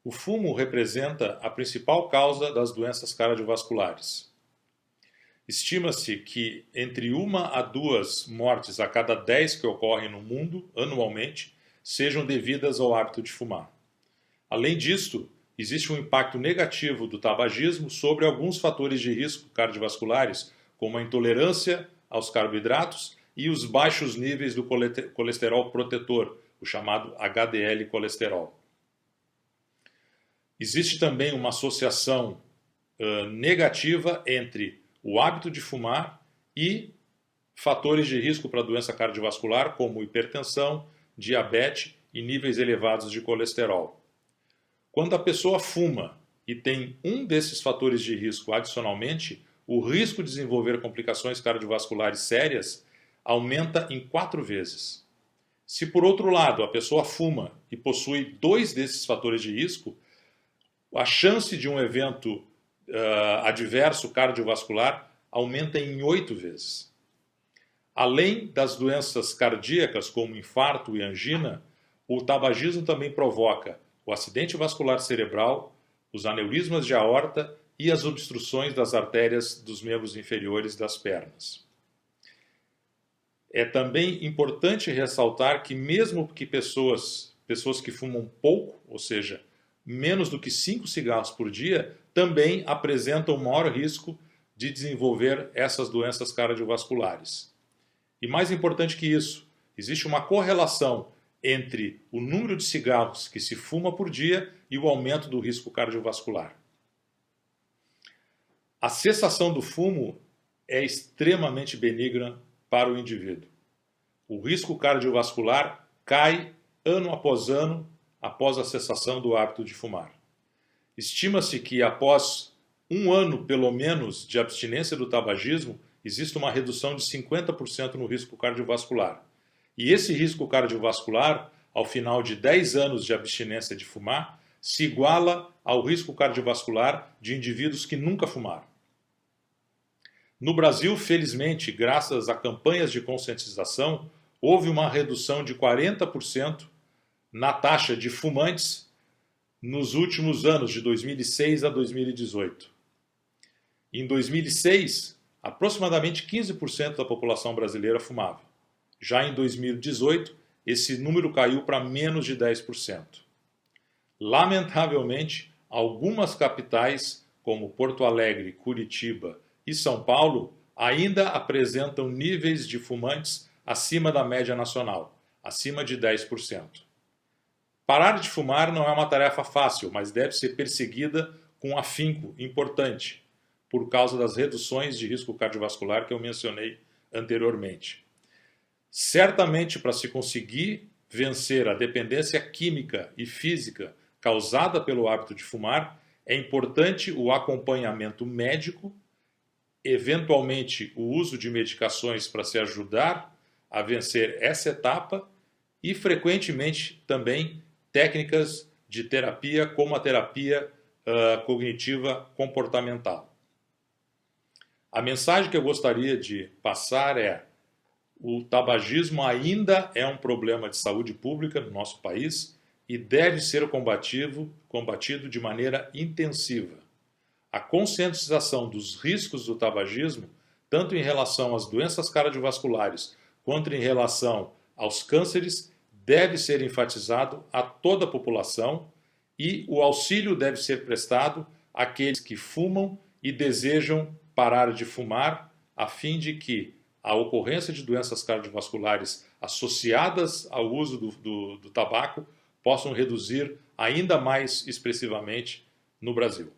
O fumo representa a principal causa das doenças cardiovasculares. Estima-se que entre 1 a 2 mortes a cada 10 que ocorrem no mundo, anualmente, sejam devidas ao hábito de fumar. Além disto, existe um impacto negativo do tabagismo sobre alguns fatores de risco cardiovasculares, como a intolerância aos carboidratos e os baixos níveis do colesterol protetor, o chamado HDL colesterol. Existe também uma associação negativa entre o hábito de fumar e fatores de risco para doença cardiovascular, como hipertensão, diabetes e níveis elevados de colesterol. Quando a pessoa fuma e tem um desses fatores de risco adicionalmente, o risco de desenvolver complicações cardiovasculares sérias aumenta em 4 vezes. Se por outro lado a pessoa fuma e possui 2 desses fatores de risco, a chance de um evento adverso cardiovascular aumenta em 8 vezes. Além das doenças cardíacas, como infarto e angina, o tabagismo também provoca o acidente vascular cerebral, os aneurismas de aorta e as obstruções das artérias dos membros inferiores das pernas. É também importante ressaltar que mesmo que pessoas que fumam pouco, ou seja, menos do que 5 cigarros por dia, também apresentam maior risco de desenvolver essas doenças cardiovasculares. E mais importante que isso, existe uma correlação entre o número de cigarros que se fuma por dia e o aumento do risco cardiovascular. A cessação do fumo é extremamente benigna para o indivíduo. O risco cardiovascular cai ano após ano após a cessação do hábito de fumar. Estima-se que após 1 ano, pelo menos, de abstinência do tabagismo, existe uma redução de 50% no risco cardiovascular. E esse risco cardiovascular, ao final de 10 anos de abstinência de fumar, se iguala ao risco cardiovascular de indivíduos que nunca fumaram. No Brasil, felizmente, graças a campanhas de conscientização, houve uma redução de 40% na taxa de fumantes nos últimos anos, de 2006 a 2018. Em 2006, aproximadamente 15% da população brasileira fumava. Já em 2018, esse número caiu para menos de 10%. Lamentavelmente, algumas capitais, como Porto Alegre, Curitiba e São Paulo, ainda apresentam níveis de fumantes acima da média nacional, acima de 10%. Parar de fumar não é uma tarefa fácil, mas deve ser perseguida com afinco importante, por causa das reduções de risco cardiovascular que eu mencionei anteriormente. Certamente, para se conseguir vencer a dependência química e física causada pelo hábito de fumar, é importante o acompanhamento médico, eventualmente o uso de medicações para se ajudar a vencer essa etapa e, frequentemente, também técnicas de terapia, como a terapia cognitiva comportamental. A mensagem que eu gostaria de passar é: o tabagismo ainda é um problema de saúde pública no nosso país e deve ser combatido de maneira intensiva. A conscientização dos riscos do tabagismo, tanto em relação às doenças cardiovasculares quanto em relação aos cânceres, deve ser enfatizado a toda a população e o auxílio deve ser prestado àqueles que fumam e desejam parar de fumar, a fim de que a ocorrência de doenças cardiovasculares associadas ao uso do tabaco possam reduzir ainda mais expressivamente no Brasil.